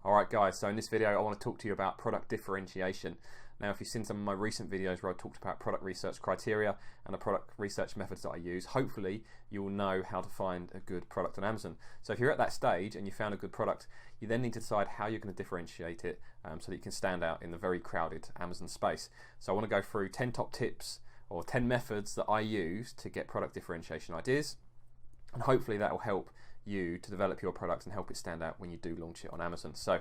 Alright guys, so in this video I want to talk to you about product differentiation. Now if you've seen some of my recent videos where I talked about product research criteria and the product research methods that I use, hopefully you will know how to find a good product on Amazon. So if you're at that stage and you found a good product, you then need to decide how you're going to differentiate it so that you can stand out in the very crowded Amazon space. So I want to go through 10 top tips or 10 methods that I use to get product differentiation ideas, and hopefully that will help you to develop your product and help it stand out when you do launch it on Amazon. So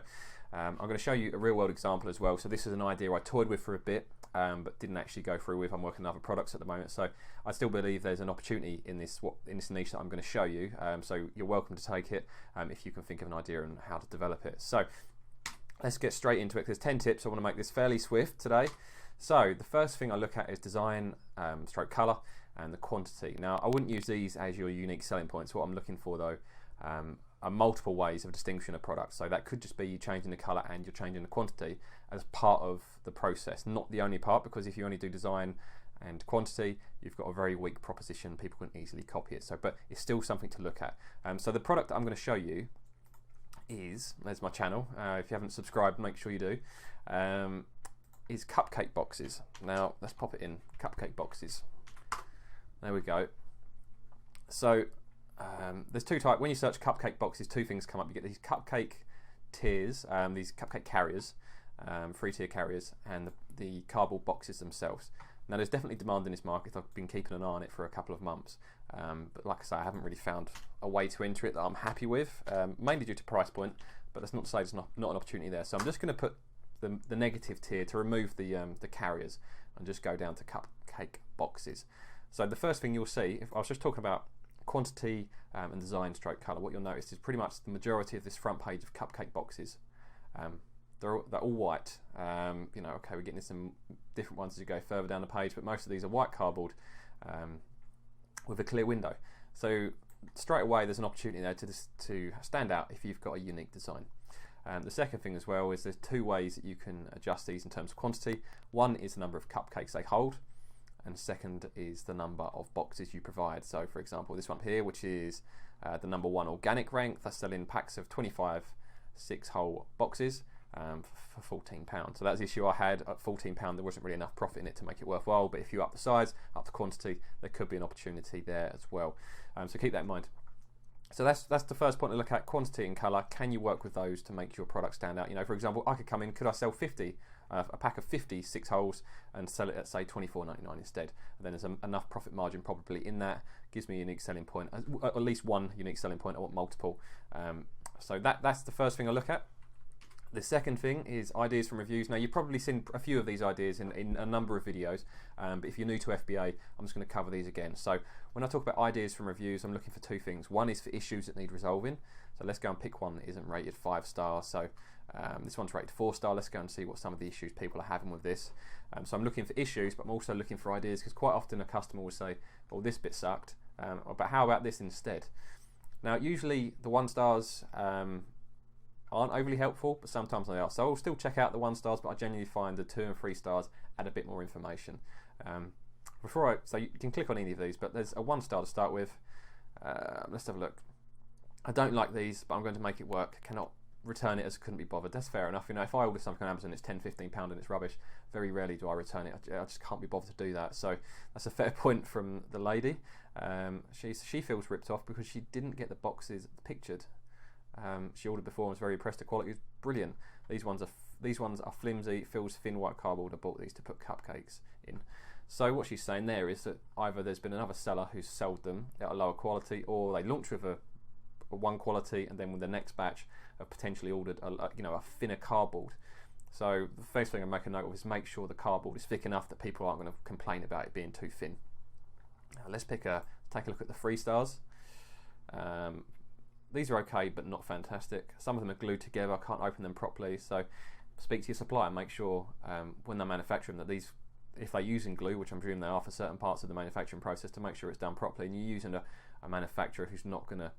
I'm going to show you a real world example as well. So this is an idea I toyed with for a bit but didn't actually go through with. I'm working on other products at the moment, so I still believe there's an opportunity in this niche that I'm going to show you, so you're welcome to take it if you can think of an idea and how to develop it. So let's get straight into it. There's 10 tips. I want to make this fairly swift today. So the first thing I look at is design, stroke color, and the quantity. Now I wouldn't use these as your unique selling points. What I'm looking for though are multiple ways of distinguishing a product. So that could just be you changing the color and you're changing the quantity as part of the process, not the only part, because if you only do design and quantity, you've got a very weak proposition. People can easily copy it. So, but it's still something to look at. So the product that I'm going to show you is, there's my channel. If you haven't subscribed, make sure you do. Is cupcake boxes. Now let's pop it in. Cupcake boxes. There we go. So there's two types. When you search cupcake boxes, two things come up. You get these cupcake tiers, these cupcake carriers, 3-tier carriers, and the cardboard boxes themselves. Now there's definitely demand in this market. I've been keeping an eye on it for a couple of months, but like I say, I haven't really found a way to enter it that I'm happy with, mainly due to price point, but that's not to say there's not an opportunity there. So I'm just going to put the negative tier to remove the carriers and just go down to cupcake boxes. So the first thing you'll see, if I was just talking about quantity and design stroke color, what you'll notice is pretty much the majority of this front page of cupcake boxes, they're all white. You know, okay, we're getting some different ones as you go further down the page, but most of these are white cardboard with a clear window. So straight away there's an opportunity there to stand out if you've got a unique design. The second thing as well is there's two ways that you can adjust these in terms of quantity. One is the number of cupcakes they hold, and second is the number of boxes you provide. So for example, this one here, which is the number 1 organic rank, that's selling packs of 25 6-hole boxes for £14. So that's the issue I had. At £14 there wasn't really enough profit in it to make it worthwhile, but if you up the size, up the quantity, there could be an opportunity there as well. So keep that in mind. So that's the first point to look at, quantity and colour. Can you work with those to make your product stand out? You know, for example, I could come in, could I sell 50, a pack of 50 6-holes and sell it at say £24.99 instead? And then there's enough profit margin probably in that, gives me a unique selling point, at least one unique selling point. I want multiple. So that's the first thing I look at. The second thing is ideas from reviews. Now you've probably seen a few of these ideas in a number of videos, but if you're new to FBA, I'm just going to cover these again. So when I talk about ideas from reviews, I'm looking for two things. One is for issues that need resolving. So let's go and pick one that isn't rated 5 stars. So this one's rated 4 star. Let's go and see what some of the issues people are having with this. So I'm looking for issues, but I'm also looking for ideas, because quite often a customer will say, well, this bit sucked, but how about this instead? Now usually the 1 stars aren't overly helpful, but sometimes they are. So I'll still check out the 1 stars, but I genuinely find the 2 and 3 stars add a bit more information. So you can click on any of these, but there's a 1 star to start with. Let's have a look. I don't like these, but I'm going to make it work. Cannot return it as couldn't be bothered. That's fair enough. You know, if I order something on Amazon, it's £10-15 and it's rubbish, very rarely do I return it. I just can't be bothered to do that. So that's a fair point from the lady. She feels ripped off because she didn't get the boxes pictured. She ordered before and was very impressed. The quality is brilliant. These ones are flimsy. It feels thin white cardboard. I bought these to put cupcakes in. So what she's saying there is that either there's been another seller who's sold them at a lower quality, or they launched with a 1 quality and then with the next batch have potentially ordered a thinner cardboard. So the first thing I make a note of is make sure the cardboard is thick enough that people aren't going to complain about it being too thin. Now let's take a look at the 3 stars. These are okay, but not fantastic. Some of them are glued together. I can't open them properly. So speak to your supplier and make sure when they're manufacturing that these, if they're using glue, which I'm presuming they are for certain parts of the manufacturing process, to make sure it's done properly. And you're using a manufacturer who's not going to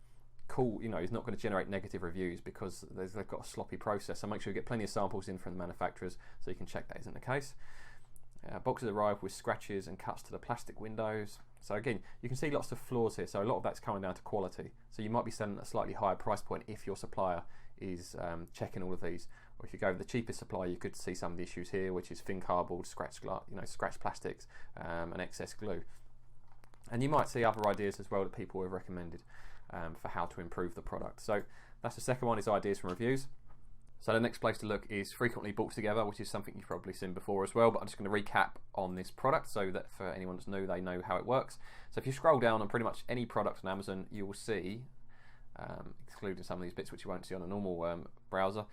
he's not going to generate negative reviews because they've got a sloppy process. So make sure you get plenty of samples in from the manufacturers so you can check that isn't the case. Boxes arrive with scratches and cuts to the plastic windows. So again, you can see lots of flaws here. So a lot of that's coming down to quality. So you might be selling at a slightly higher price point if your supplier is checking all of these. Or if you go with the cheapest supplier, you could see some of the issues here, which is thin cardboard, scratch plastics, and excess glue. And you might see other ideas as well that people have recommended for how to improve the product. So that's the second one, is ideas from reviews. So the next place to look is frequently bought together, which is something you've probably seen before as well, but I'm just going to recap on this product so that for anyone that's new, they know how it works. So if you scroll down on pretty much any product on Amazon, you will see, excluding some of these bits which you won't see on a normal browser,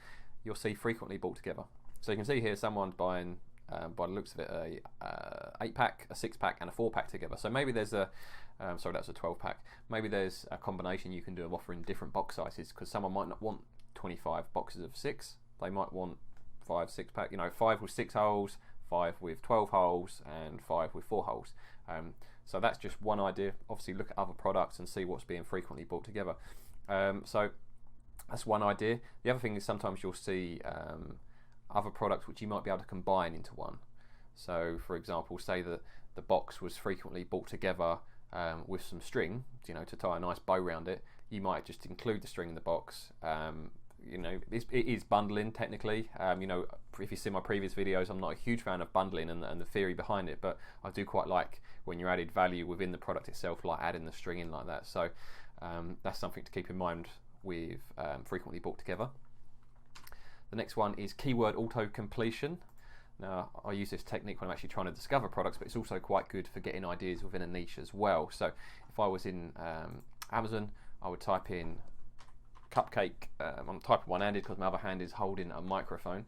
you'll see frequently bought together. So you can see here someone's buying, by the looks of it, a 8-pack, a 6-pack and a 4-pack together. So maybe there's a, sorry, that's a 12-pack. Maybe there's a combination you can do of offering different box sizes, because someone might not want 25 boxes of 6. They might want 5 6-pack, 5 with 6 holes, 5 with 12 holes, and 5 with 4 holes. So that's just one idea. Obviously look at other products and see what's being frequently bought together. So that's one idea. The other thing is sometimes you'll see other products which you might be able to combine into one. So for example, say that the box was frequently bought together with some string, to tie a nice bow around it. You might just include the string in the box. It is bundling technically. If you see my previous videos, I'm not a huge fan of bundling and the theory behind it, but I do quite like when you're added value within the product itself, like adding the string in like that. So that's something to keep in mind with frequently bought together. The next one is keyword auto-completion. Now, I use this technique when I'm actually trying to discover products, but it's also quite good for getting ideas within a niche as well. So if I was in Amazon, I would type in cupcake. I'm typing one-handed because my other hand is holding a microphone.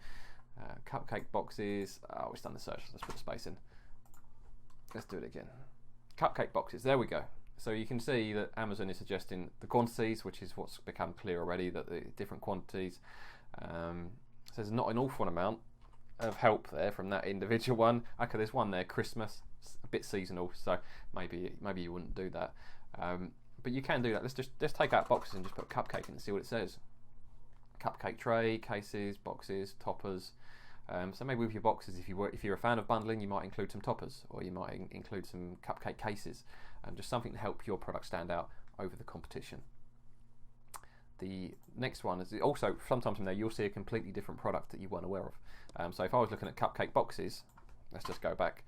Cupcake boxes. Oh, we've done the search. Let's put the space in. Let's do it again. Cupcake boxes. There we go. So you can see that Amazon is suggesting the quantities, which is what's become clear already, that the different quantities. So there's not an awful amount of help there from that individual one. Okay, there's one there, Christmas, a bit seasonal, so maybe you wouldn't do that. But you can do that. Let's take out boxes and just put cupcake in and see what it says. Cupcake tray, cases, boxes, toppers. So maybe with your boxes, if you're a fan of bundling, you might include some toppers, or you might include some cupcake cases, just something to help your product stand out over the competition. The next one is also, sometimes from there you'll see a completely different product that you weren't aware of. So if I was looking at cupcake boxes, let's just go back.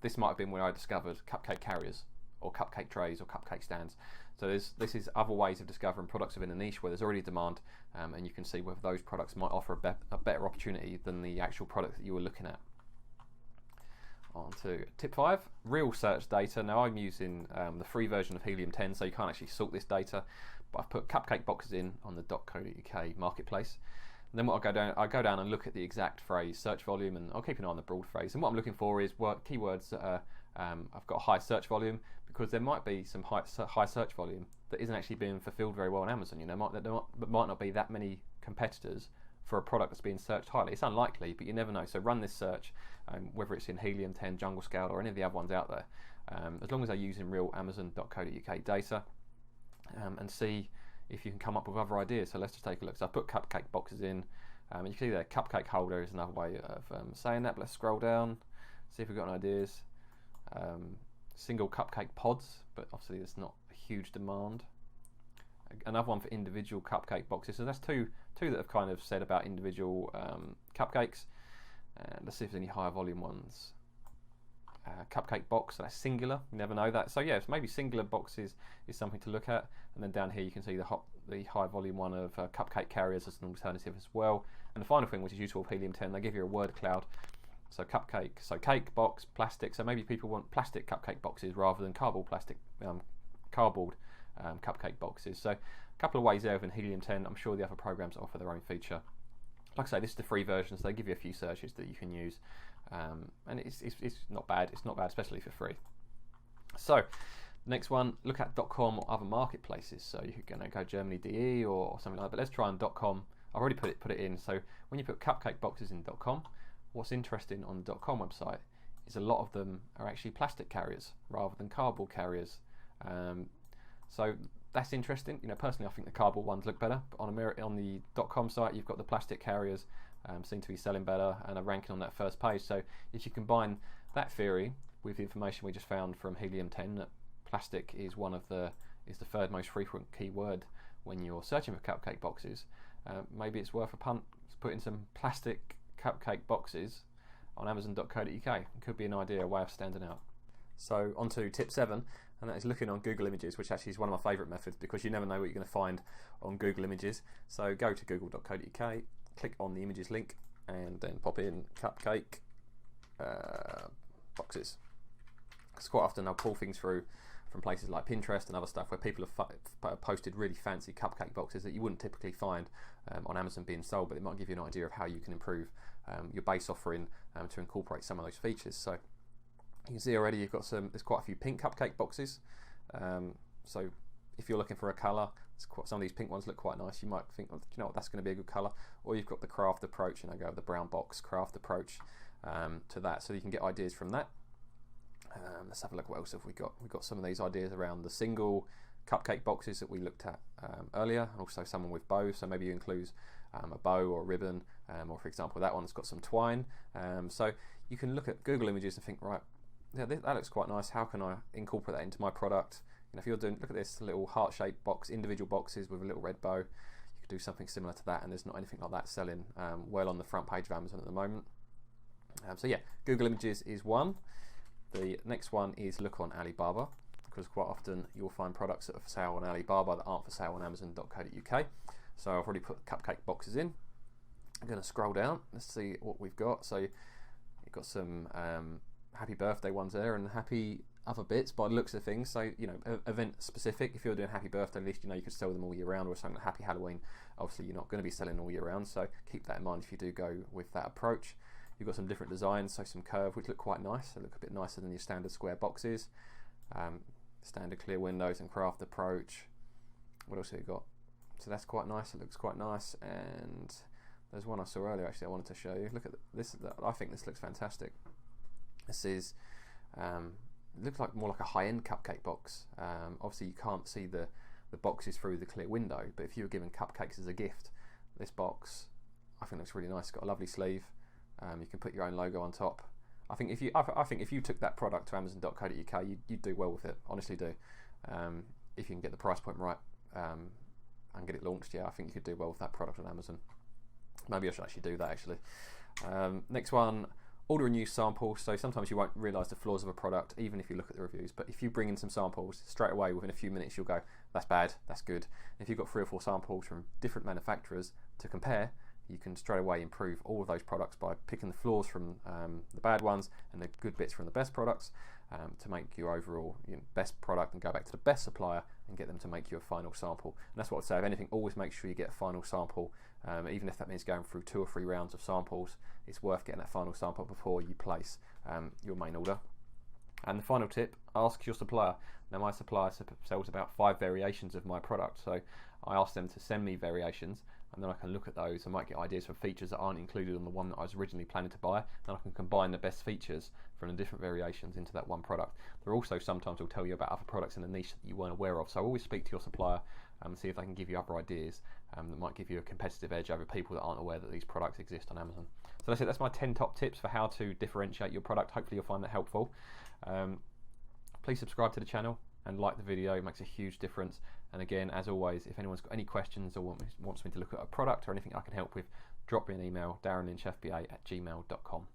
This might have been where I discovered cupcake carriers, or cupcake trays, or cupcake stands. So this is other ways of discovering products within a niche where there's already demand, and you can see whether those products might offer a better opportunity than the actual product that you were looking at. On to tip 5, real search data. Now I'm using the free version of Helium 10, so you can't actually sort this data, but I've put cupcake boxes in on the .co.uk marketplace. And then what I go down and look at the exact phrase search volume, and I'll keep an eye on the broad phrase. And what I'm looking for is keywords that are, I've got a high search volume, because there might be some high search volume that isn't actually being fulfilled very well on Amazon. There might not be that many competitors for a product that's being searched highly. It's unlikely, but you never know. So run this search, whether it's in Helium 10, Jungle Scout, or any of the other ones out there, as long as they're using real Amazon.co.uk data, and see if you can come up with other ideas. So let's just take a look. So I put cupcake boxes in, and you can see there, cupcake holder is another way of saying that. But let's scroll down, see if we've got any ideas. Single cupcake pods, but obviously there's not a huge demand. Another one for individual cupcake boxes. So that's two that have kind of said about individual cupcakes. Let's see if there's any higher volume ones. Cupcake box, so that's singular. You never know that. So yes, maybe singular boxes is something to look at. And then down here you can see the high volume one of cupcake carriers as an alternative as well. And the final thing, which is useful with Helium 10, they give you a word cloud. So cupcake, so cake, box, plastic. So maybe people want plastic cupcake boxes rather than cardboard cupcake boxes. So a couple of ways there within Helium 10. I'm sure the other programs offer their own feature. Like I say, this is the free version, so they give you a few searches that you can use, and it's not bad. It's not bad, especially for free. So next one, look at .com or other marketplaces. So you're going to go Germany DE or something like that. But let's try on .com. I've already put it in. So when you put cupcake boxes in .com, what's interesting on the .com website is a lot of them are actually plastic carriers rather than cardboard carriers. So that's interesting. Personally, I think the cardboard ones look better. But on the .com site, you've got the plastic carriers seem to be selling better and are ranking on that first page. So if you combine that theory with the information we just found from Helium 10, that plastic is the third most frequent keyword when you're searching for cupcake boxes, maybe it's worth a punt to put in some plastic cupcake boxes on Amazon.co.uk. It could be an idea, a way of standing out. So on to tip 7, and that is looking on Google Images, which actually is one of my favourite methods because you never know what you're going to find on Google Images. So go to google.co.uk, click on the images link, and then pop in cupcake boxes. Because quite often I'll pull things through from places like Pinterest and other stuff where people have posted really fancy cupcake boxes that you wouldn't typically find on Amazon being sold, but it might give you an idea of how you can improve your base offering to incorporate some of those features. So you can see already there's quite a few pink cupcake boxes. So if you're looking for a colour, some of these pink ones look quite nice. You might think, oh, do you know what, that's going to be a good colour. Or you've got the craft approach, and I go with the brown box craft approach to that, so you can get ideas from that. Let's have a look. What else have we got? We've got some of these ideas around the single cupcake boxes that we looked at earlier, and also some with bows. So maybe you include a bow or a ribbon, or for example, that one's got some twine. So you can look at Google Images and think, right, yeah, that looks quite nice. How can I incorporate that into my product? You know, if you're doing, look at this little heart-shaped box, individual boxes with a little red bow. You could do something similar to that, and there's not anything like that selling well on the front page of Amazon at the moment. So yeah, Google Images is one. The next one is look on Alibaba, because quite often you'll find products that are for sale on Alibaba that aren't for sale on Amazon.co.uk. So I've already put cupcake boxes in. I'm going to scroll down. Let's see what we've got. So you've got some happy birthday ones there and happy other bits by the looks of things. So, you know, event specific. If you're doing happy birthday, at least you know you can sell them all year round, or something like happy Halloween. Obviously you're not going to be selling all year round, so keep that in mind if you do go with that approach. You've got some different designs, so some curve, which look quite nice. They look a bit nicer than your standard square boxes. Standard clear windows and craft approach. What else have you got? So that's quite nice. It looks quite nice. And there's one I saw earlier actually I wanted to show you. Look at this. I think this looks fantastic. This is looks like more like a high-end cupcake box. Obviously you can't see the boxes through the clear window, but if you were given cupcakes as a gift, this box I think looks really nice. It's got a lovely sleeve. You can put your own logo on top. I think if you took that product to Amazon.co.uk, you'd do well with it. Honestly do. If you can get the price point right and get it launched, yeah, I think you could do well with that product on Amazon. Maybe I should actually do that actually. Next one, order a new sample. So sometimes you won't realise the flaws of a product even if you look at the reviews, but if you bring in some samples straight away within a few minutes, you'll go, that's bad, that's good. And if you've got 3 or 4 samples from different manufacturers to compare, you can straight away improve all of those products by picking the flaws from the bad ones and the good bits from the best products to make your overall best product, and go back to the best supplier and get them to make you a final sample. And that's what I'd say, if anything, always make sure you get a final sample, even if that means going through 2 or 3 rounds of samples. It's worth getting that final sample before you place your main order. And the final tip, ask your supplier. Now my supplier sells about 5 variations of my product, so I ask them to send me variations, and then I can look at those and might get ideas for features that aren't included on the one that I was originally planning to buy, and I can combine the best features from the different variations into that one product. There also sometimes will tell you about other products in the niche that you weren't aware of, so always speak to your supplier and see if they can give you other ideas that might give you a competitive edge over people that aren't aware that these products exist on Amazon. So that's it, that's my 10 top tips for how to differentiate your product. Hopefully you'll find that helpful. Please subscribe to the channel and like the video, it makes a huge difference. And again, as always, if anyone's got any questions or wants me to look at a product or anything I can help with, drop me an email, darrenlynchfba@gmail.com.